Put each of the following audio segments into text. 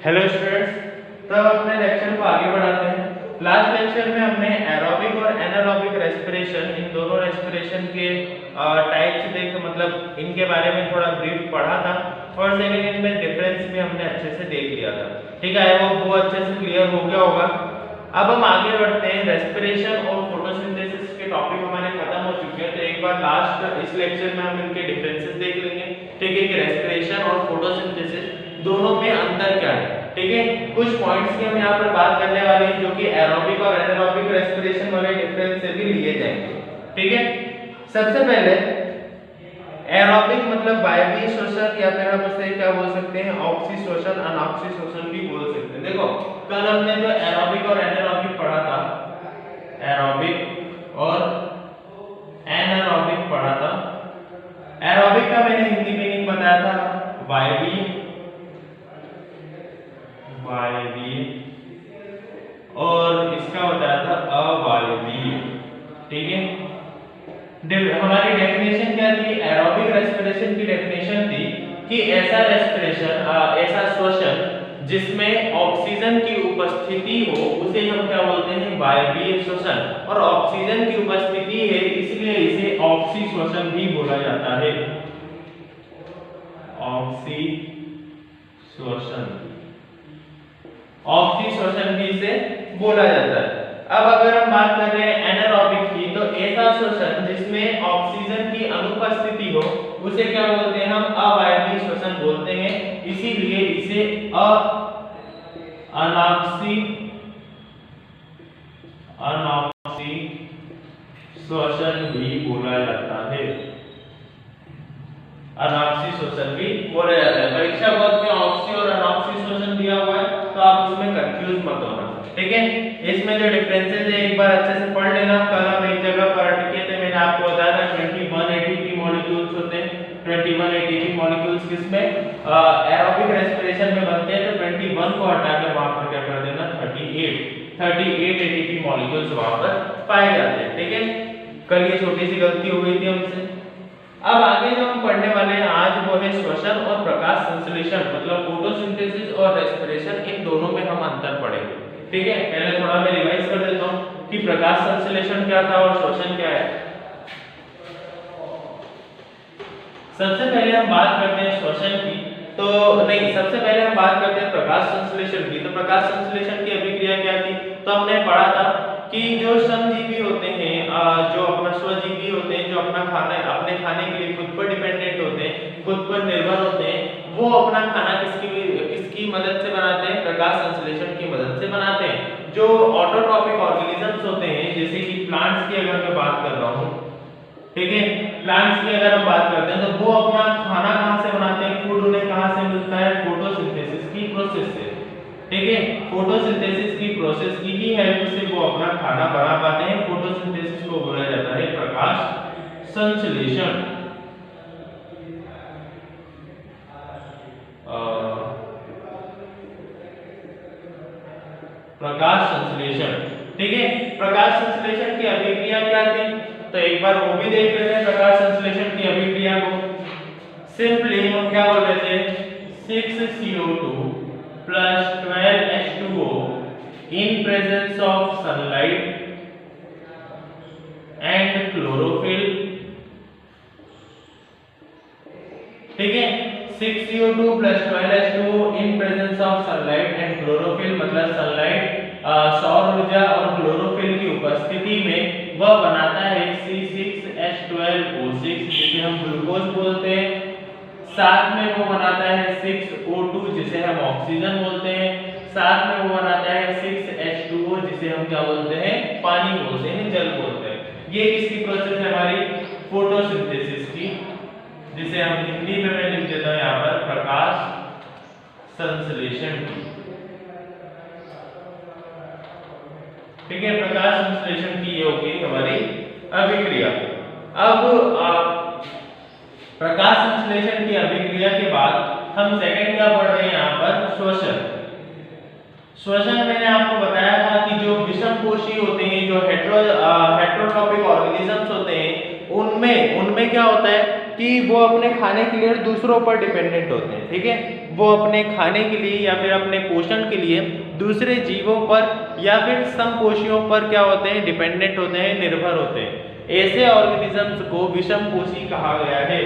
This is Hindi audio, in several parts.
हेलो स्टूडेंट्स, तो अब अपने लेक्चर को आगे बढ़ाते हैं। लास्ट लेक्चर में हमने एरोबिक और एनारोबिक रेस्पिरेशन, इन दोनों रेस्पिरेशन के टाइप्स देख मतलब इनके बारे में थोड़ा ब्रीफ पढ़ा था और सेकेंड में डिफरेंस भी हमने अच्छे से देख लिया था। ठीक है, वो अच्छे से क्लियर हो गया होगा। अब हम आगे बढ़ते हैं। रेस्पिरेशन और फोटोसिंथेसिस के टॉपिक हमारे खत्म हो चुके हैं, तो एक बार लास्ट इस लेक्चर में हम इनके डिफरेंसेस देख लेंगे। ठीक है, कि रेस्पिरेशन और फोटोसिंथेसिस दोनों में अंतर क्या है। ठीक है, कुछ पॉइंट्स की हम यहाँ पर बात करने वाले हैं जो कि एरोबिक और एनारोबिक रेस्पिरेशन वाले डिफरेंस से भी लिए जाएंगे। ठीक है, सबसे पहले एरोबिक मतलब वायवीय श्वसन या फिर हम उसे क्या बोल सकते हैं, ऑक्सी श्वसन, अनऑक्सी श्वसन भी बोल सकते हैं। देखो कल हमने जो एरोबिक और एनारोबिक पढ़ा था, एरोबिक और एनारोबिक पढ़ा था। एरोबिक का मैंने हिंदी मीनिंग बताया था वायवीय और इसका बताया था अवायवीय। ठीक है, हमारी डेफिनेशन क्या थी? एरोबिक रेस्पिरेशन की डेफिनेशन थी कि ऐसा रेस्पिरेशन, ऐसा श्वसन जिसमें ऑक्सीजन की उपस्थिति हो उसे हम क्या बोलते हैं? वायवीय श्वसन। और ऑक्सीजन की उपस्थिति है इसलिए इसे ऑक्सी श्वसन भी बोला जाता है। ऑक्सी श्वसन, ऑक्सी श्वसन भी इसे बोला जाता है। अब अगर हम बात कर रहे हैं एनारोबिक की, तो ऐसा श्वसन जिसमें ऑक्सीजन की अनुपस्थिति हो उसे क्या बोलते हैं? हम अवायवीय श्वसन बोलते हैं, इसीलिए इसे अनॉक्सी श्वसन भी बोला जाता है। अनॉक्सी श्वसन भी बोला जाता है। परीक्षा बहुत में ऑक्सी और अनॉक्सी श्वसन दिया हुआ है, तो आप उसमें कंफ्यूज मत होना। ठीक है, इसमें जो डिफरेंसेस है एक बार अच्छे से पढ़ लेना। कल हम एक जगह पर अटके थे, मैंने आपको बताया था 21 एटीपी मॉलिक्यूल्स होते हैं। 21 एटीपी मॉलिक्यूल्स किसमें? एरोबिक रेस्पिरेशन में बनते हैं, तो 21 को हटाकर वहां पर क्या कर देना? 38 एटीपी मॉलिक्यूल्स वहां पर पाए जाते हैं। ठीक है, कल ये छोटी सी गलती हो गई थी हमसे। अब आगे जो हम पढ़ने वाले हैं आज वो है श्वसन और प्रकाश संश्लेषण, मतलब फोटोसिंथेसिस और रेस्पिरेशन, इन दोनों में हम अंतर पढ़ेंगे। ठीक है, पहले थोड़ा मैं रिवाइज कर देता हूं कि प्रकाश संश्लेषण क्या था और श्वसन क्या है। सबसे पहले हम बात करते हैं श्वसन की, तो नहीं, सबसे पहले हम बात करते हैं प्रकाश संश्लेषण की। तो प्रकाश संश्लेषण की अभिक्रिया क्या थी? तो हमने पढ़ा था कि जो श्रमजीवी होते हैं, जो अपना स्वजीवी होते हैं, जो अपने खाने के लिए खुद पर डिपेंडेंट होते हैं, खुद पर निर्भर होते हैं, वो अपना खाना किसकी मदद से बनाते हैं? प्रकाश संश्लेषण की मदद से बनाते हैं। जो ऑटोट्रॉपिक ऑर्गेनिजम्स होते हैं, जैसे कि प्लांट्स की अगर मैं बात कर रहा हूँ, ठीक है, प्लांट्स की अगर हम बात करते हैं तो वो अपना खाना कहाँ से बनाते हैं? फूड उन्हें कहाँ से मिलता है? फोटोसिंथेसिस की प्रोसेस से। ठीक है, फोटोसिंथेसिस की प्रोसेस की ही हेल्प से वो अपना खाना बना पाते हैं। फोटोसिंथेसिस को बोला जाता है प्रकाश संश्लेषण। प्रकाश संश्लेषण। ठीक है, प्रकाश संश्लेषण की अभिक्रिया क्या थी? तो एक बार वो भी देख लेते हैं प्रकाश संश्लेषण की अभिक्रिया को। सिंपली हम क्या बोल रहे थे? 6CO2 plus 12H2O in presence of sunlight and chlorophyll। ठीक है, 6CO2 plus 12H2O in presence of sunlight and chlorophyll मतलब सनलाइट, सौर ऊर्जा और क्लोरोफिल की उपस्थिति में वह बनाता है C6H12O6 जिसे हम ग्लूकोज बोलते हैं। साथ में वो बनाता है 6O2 जिसे हम ऑक्सीजन बोलते हैं। साथ में वो बनाता है 6H2O जिसे हम क्या बोलते हैं? पानी बोलते हैं, जल बोलते हैं। ये किसकी प्रोसेस है? हमारी फोटोसिंथेसिस की, जिसे हम हिंदी में मैं लिख देता हूं यहाँ पर प्रकाश संश्लेषण की। ठीक है, प्रकाश संश्लेषण की ये होगी हमारी अभिक्रिया। अब प्रकाश संश्लेषण की अभिक्रिया के बाद हम सेकंड क्या पढ़ रहे हैं यहाँ पर? श्वसन। श्वसन मैंने आपको बताया था कि जो विषमकोशी होते हैं, जो हेट्रोट्रॉपिक ऑर्गेनिजम्स होते हैं, उनमें क्या होता है? कि वो अपने खाने के लिए दूसरों पर डिपेंडेंट होते हैं, ठीक है। वो अपने खाने के लिए या फिर अपने पोषण के लिए दूसरे जीवों पर या फिर समपोषियों पर क्या होते हैं, डिपेंडेंट होते हैं, निर्भर होते हैं। ऐसे ऑर्गेनिजम्स को विषमपोषी कहा गया है।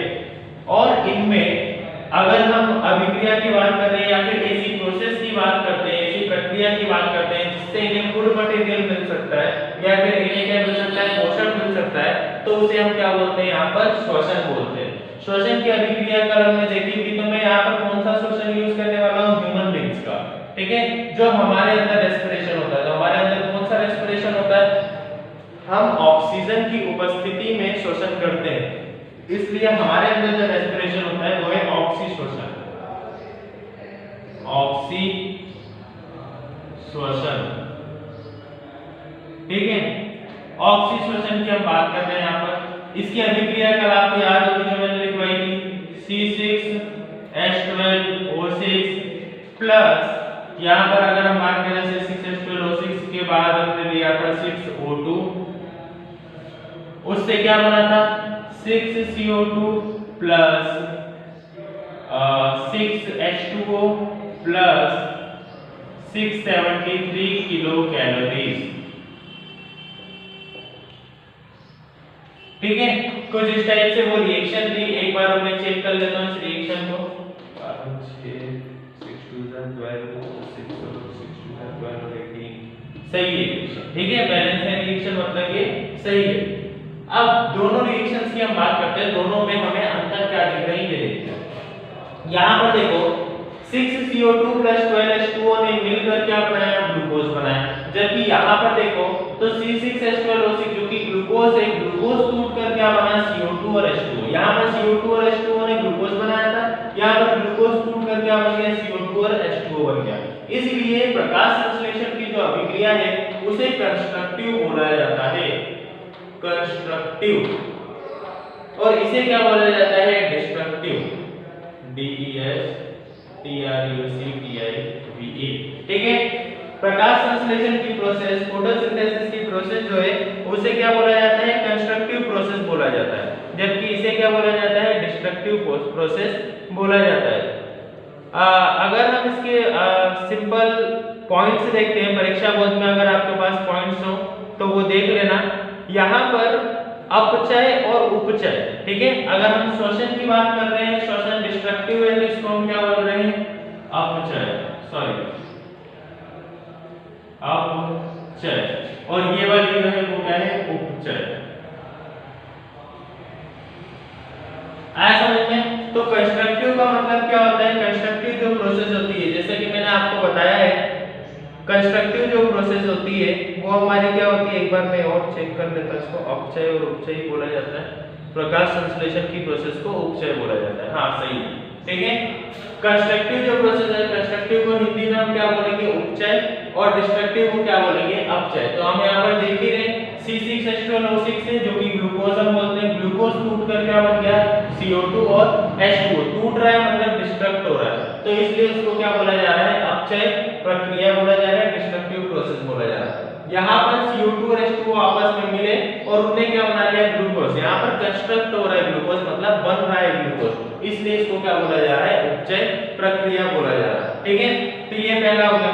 और इनमें अगर हम अभिक्रिया की बात कर रहे हैं या फिर ऐसी प्रोसेस की बात करते हैं, ऐसी प्रक्रिया की बात करते हैं जिससे इन्हें फूड मटेरियल मिल सकता है या फिर इन्हें क्या मिल सकता है, पोषण मिल सकता है, तो उसे हम क्या बोलते हैं, यहाँ पर श्वसन बोलते हैं। श्वसन की अभिक्रिया कल हमने देखी थी, तो मैं यहाँ पर कौन सा श्वसन यूज करने वाला हूँ, ह्यूमन बींग्स का, ठीक है। जो हमारे अंदर रेस्पिरेशन होता है, तो हमारे अंदर कौन सा रेस्पिरेशन होता है, हम ऑक्सीजन की उपस्थिति में श्वसन करते हैं, इसलिए हमारे अंदर जो रेस्पिरेशन होता है वो है ऑक्सी श्वसन, ऑक्सी श्वसन, ठीक है। ऑक्सी श्वसन की हम बात कर रहे हैं यहाँ पर। इसकी अभिक्रिया कल आपको याद होगी जो मैंने लिखवाई थी, C6H12O6 प्लस यहाँ पर अगर हम बात करें C6H12O6 के बाद हमने लिया था 6O2, उससे क्या बना था 6CO2 plus 6H2O plus 673 kilo calories, ठीक है। कुछ इस टाइप से वो रिएक्शन थी। एक बार मैं चेक कर लेता हूँ इस रिएक्शन को। 6 2 12 ठीक है, बैलेंस है रिएक्शन, मतलब ये सही है। अब दोनों रिएक्शंस की हम बात करते हैं, दोनों में हमें अंतर क्या दिख रही है, देखते हैं। यहाँ पर देखो 6CO2 प्लस 12H2O ने मिलकर क्या बनाया, ग्लूकोज बनाया, जबकि यहाँ पर देखो तो C6H12O6 जो कि ग्लूकोज है, ग्लूकोज टूट कर क्या बना, CO2 और H2O। यहाँ पर CO2 और H2O ने ग्लूकोज बनाया था, यहाँ पर ग्लूकोज टूट कर क्या बन गया, CO2 और H2O बन गया। इसलिए प्रकाश संश्लेषण की जो अभिक्रिया है उसे कंस्ट्रक्टिव बोला जाता है, कंस्ट्रक्टिव, और इसे क्या बोला जाता है, डिस्ट्रक्टिव, DESTRUCTIVE, ठीक है। प्रकाश संश्लेषण की प्रोसेस, फोटोसिंथेसिस की प्रोसेस जो है उसे क्या बोला जाता है, कंस्ट्रक्टिव प्रोसेस बोला जाता है, जबकि इसे क्या बोला जाता है, डिस्ट्रक्टिव प्रोसेस बोला जाता है। अगर हम इसके सिंपल पॉइंट्स देखते हैं, परीक्षा बोर्ड में अगर आपके पास पॉइंट्स हो तो वो देख लेना। यहाँ पर अपचय और उपचय, ठीक है। अगर हम श्वसन की बात कर रहे हैं, श्वसन डिस्ट्रक्टिव है, तो इसको हम क्या बोल रहे हैं, अपचय, सॉरी अपचय, और ये वाली जो है वो क्या है, उपचय। आया समझ में? तो कंस्ट्रक्टिव का मतलब क्या होता है, कंस्ट्रक्टिव जो प्रोसेस होती है, जैसे कि मैंने आपको बताया है, कंस्ट्रक्टिव जो प्रोसेस होती है वो हमारी क्या होती है, एक बार मैं और चेक कर लेता हूं, इसको अपचय और उपचय बोला जाता है। प्रकाश संश्लेषण की प्रोसेस को उपचय बोला जाता है, हाँ सही है, ठीक है। कंस्ट्रक्टिव जो प्रोसेस है, कंस्ट्रक्टिव को हिंदी में हम क्या बोलेंगे, उपचय, और डिस्ट्रक्टिव को क्या बोलेंगे, अपचय। तो हम यहाँ पर देख ही रहे C6H12O6 है जो कि ग्लूकोज हम बोलते हैं, ग्लूकोज टूट कर क्या बन गया, CO2 और H2O, टूट रहा है मतलब डिस्ट्रक्ट हो रहा है, तो इसलिए उसको क्या बोला जा रहा है, अपचय प्रक्रिया बोला जा रहा है, डिस्ट्रक्टिव प्रोसेस बोला जा रहा है। यहाँ पर CO2 और H2O आपस में मिले और उन्होंने क्या बना लिया, ग्लूकोज। यहाँ पर कंस्ट्रक्ट हो रहा है ग्लूकोज, मतलब बन रहा है ग्लूकोज, इसलिए इसको क्या बोला जा रहा है, उपचय प्रक्रिया बोला जा रहा है, ठीक है। तो ये पहला हो गया।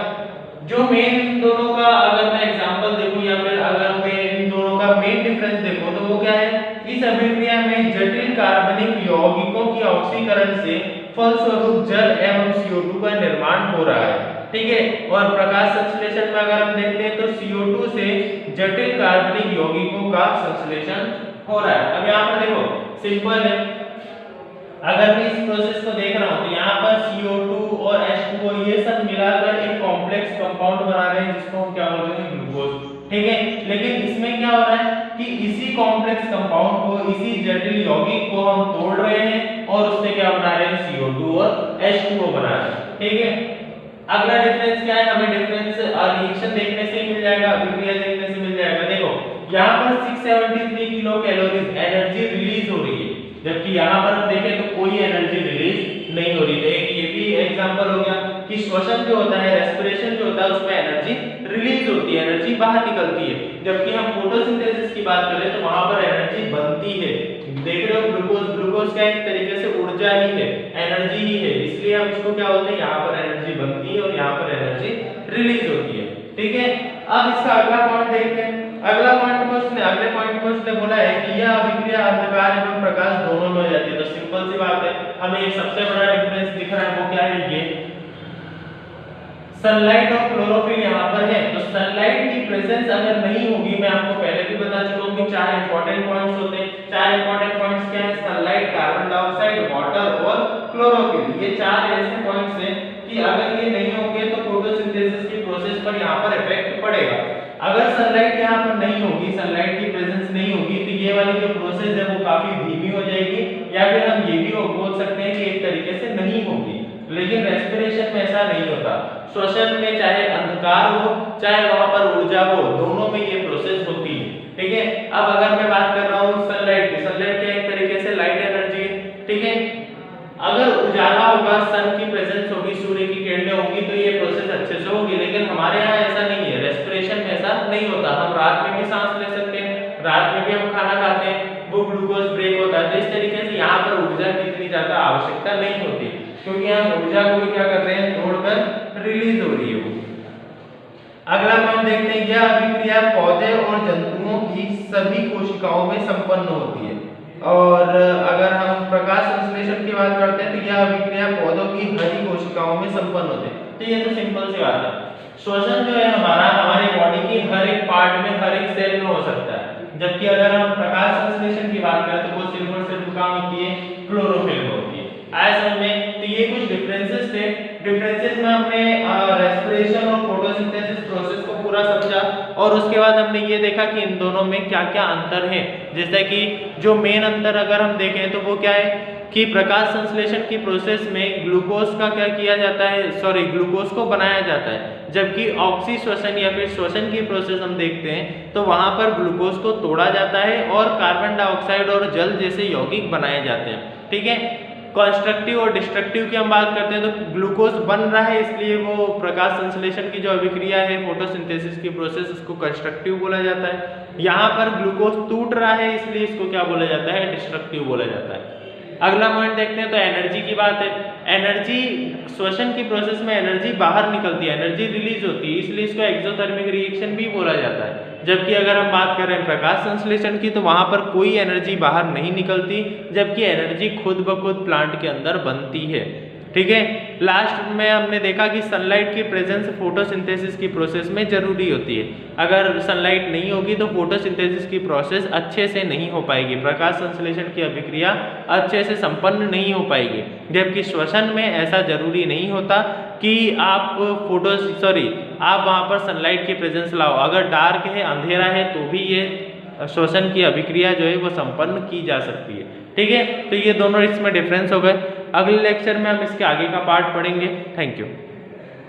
जो मेन इन दोनों का अगर मैं एग्जांपल देखूं या फिर अगर मैं इन दोनों का मेन डिफरेंस देखूं तो वो क्या है, इस अभिक्रिया में जटिल कार्बनिक यौगिकों की ऑक्सीकरण से फलस्वरूप जल एवं CO2 का निर्माण हो रहा है, ठीक है। और प्रकाश संश्लेषण में अगर हम देखते हैं तो CO2 से जटिल कार्बनिक यौगिकों का संश्लेषण हो रहा है। अब यहाँ पर देखो सिंपल है, अगर मैं इस प्रोसेस को देख रहा हूं तो यहाँ पर CO2 और H2O ये सब मिलाकर एक कॉम्प्लेक्स कंपाउंड बना रहे हैं जिसको हम क्या बोलते हैं, ग्लूकोज, ठीक है। लेकिन इसमें क्या हो रहा है कि इसी कॉम्प्लेक्स कंपाउंड को, इसी जटिल यौगिक को हम तोड़ रहे हैं और उससे क्या बना रहे हैं, CO2 और H2O बना रहे हैं, ठीक है। अगला डिफरेंस क्या है, हमें डिफरेंस रिएक्शन देखने से मिल जाएगा, अभिक्रिया देखने से मिल जाएगा। देखो यहाँ पर 673 किलो कैलोरीज एनर्जी रिलीज हो रही है, जबकि यहाँ पर हम देखें तो कोई एनर्जी रिलीज नहीं हो रही है। एक ये भी एग्जांपल हो गया। कि श्वसन जो होता है, रेस्पिरेशन जो होता है, उसमें एनर्जी रिलीज होती है, एनर्जी बाहर निकलती है। जबकि हम फोटोसिंथेसिस की बात करें तो वहां पर एनर्जी बनती है। देख रहे हो ग्लूकोज, ग्लूकोज का एक तरीके से ऊर्जा ही है, एनर्जी ही है, इसलिए हम इसको क्या बोलते हैं, यहाँ पर एनर्जी बनती है और यहाँ पर एनर्जी रिलीज होती है। ठीक है, अब इसका अगला पॉइंट देखते हैं। अगले पॉइंट में उसने बोला है कि यह अभिक्रिया अंधकार एवं प्रकाश दोनों में हो जाती है। तो सिंपल सी बात है, हमें एक सबसे बड़ा डिफरेंस दिख रहा है, वो क्या है, ये सनलाइट और क्लोरोफिल यहाँ पर है। तो सनलाइट की प्रेजेंस अगर नहीं होगी, मैं आपको पहले भी बता चुका हूँ कि 4 इंपॉर्टेंट पॉइंट्स होते हैं। 4 इंपॉर्टेंट पॉइंट्स क्या है, सनलाइट, कार्बन डाइऑक्साइड, वाटर और क्लोरोफिल। ये 4 ऐसे पॉइंट्स हैं कि अगर ये नहीं होंगे तो फोटोसिंथेसिस की प्रोसेस पर यहाँ पर इफेक्ट पड़ेगा। अगर सनलाइट यहाँ पर नहीं होगी, सनलाइट की प्रेजेंस नहीं होगी, तो ये वाली जो प्रोसेस है वो काफी धीमी हो जाएगी, या फिर हम ये भी बोल सकते हैं कि एक तरीके से नहीं होगी। लेकिन रेस्पिरेशन में ऐसा नहीं होता। श्वसन में चाहे अंधकार हो, चाहे वहां पर ऊर्जा हो, दोनों में ये प्रोसेस होती है। ठीक है, अब अगर मैं बात कर रहा हूँ सनलाइट की, सनलाइट क्या एक तरीके से लाइट एनर्जी है। ठीक है, अगर उजाला होगा, सन की प्रेजेंस होगी, सूर्य की किरणें होंगी, तो ये प्रोसेस अच्छे से होगी। लेकिन हमारे यहाँ ऐसा नहीं है, रेस्पिरेशन में ऐसा नहीं होता। हम रात में भी सांस ले सकते हैं, रात में भी हम खाना खाते हैं, वो ग्लूकोज ब्रेक होता है। तो इस तरीके से यहाँ पर ऊर्जा की इतनी ज्यादा आवश्यकता नहीं होती, क्योंकि हम ऊर्जा को क्या कर रहे हैं, तोड़कर रिलीज हो रही है वो। अगला पॉइंट देखते हैं, यह अभिक्रिया पौधे और जंतुओं की सभी कोशिकाओं में संपन्न होती है। और अगर हम प्रकाश संश्लेषण की बात करते हैं तो यह अभिक्रिया पौधों की हरी कोशिकाओं में संपन्न होते हैं। तो ये तो सिंपल सी बात है। श्वसन जो है हमारा, हमारी बॉडी की हर एक पार्ट में, हर एक सेल में हो सकता है। जबकि अगर हम प्रकाश संश्लेषण की बात करें तो वो सिर्फ और सिर्फ कहाँ होती है, क्लोरोफिल में होती है। आया समझ में? तो ये कुछ डिफरेंसेस थे। डिफरेंसेस में हमने रेस्पिरेशन और फोटोसिंथेसिस प्रोसेस को पूरा समझा, और उसके बाद हमने ये देखा कि इन दोनों में क्या क्या अंतर है। जैसे कि जो मेन अंतर अगर हम देखें तो वो क्या है कि प्रकाश संश्लेषण की प्रोसेस में ग्लूकोज का क्या किया जाता है, ग्लूकोज को बनाया जाता है। जबकि ऑक्सी श्वसन या फिर श्वसन की प्रोसेस हम देखते हैं तो वहां पर ग्लूकोज को तोड़ा जाता है और कार्बन डाइऑक्साइड और जल जैसे यौगिक बनाए जाते हैं। ठीक है, कंस्ट्रक्टिव और डिस्ट्रक्टिव की हम बात करते हैं तो ग्लूकोज बन रहा है, इसलिए वो प्रकाश संश्लेषण की जो अभिक्रिया है, फोटोसिंथेसिस की प्रोसेस, उसको कंस्ट्रक्टिव बोला जाता है। यहाँ पर ग्लूकोज टूट रहा है, इसलिए इसको क्या बोला जाता है, डिस्ट्रक्टिव बोला जाता है। अगला पॉइंट देखते हैं, तो एनर्जी की बात है। एनर्जी, श्वसन की प्रोसेस में एनर्जी बाहर निकलती है, एनर्जी रिलीज होती है, इसलिए इसको एक्सोथर्मिक रिएक्शन भी बोला जाता है। जबकि अगर हम बात करें प्रकाश संश्लेषण की तो वहां पर कोई एनर्जी बाहर नहीं निकलती, जबकि एनर्जी खुद ब खुद प्लांट के अंदर बनती है। ठीक है, लास्ट में हमने देखा कि सनलाइट की प्रेजेंस फोटोसिंथेसिस की प्रोसेस में जरूरी होती है। अगर सनलाइट नहीं होगी तो फोटोसिंथेसिस की प्रोसेस अच्छे से नहीं हो पाएगी, प्रकाश संश्लेषण की अभिक्रिया अच्छे से संपन्न नहीं हो पाएगी। जबकि श्वसन में ऐसा जरूरी नहीं होता कि आप आप वहाँ पर सनलाइट की प्रेजेंस लाओ। अगर डार्क है, अंधेरा है, तो भी ये श्वसन की अभिक्रिया जो है वो संपन्न की जा सकती है। ठीक है, तो ये दोनों इसमें डिफरेंस हो गए। अगले लेक्चर में हम इसके आगे का पार्ट पढ़ेंगे। Thank you.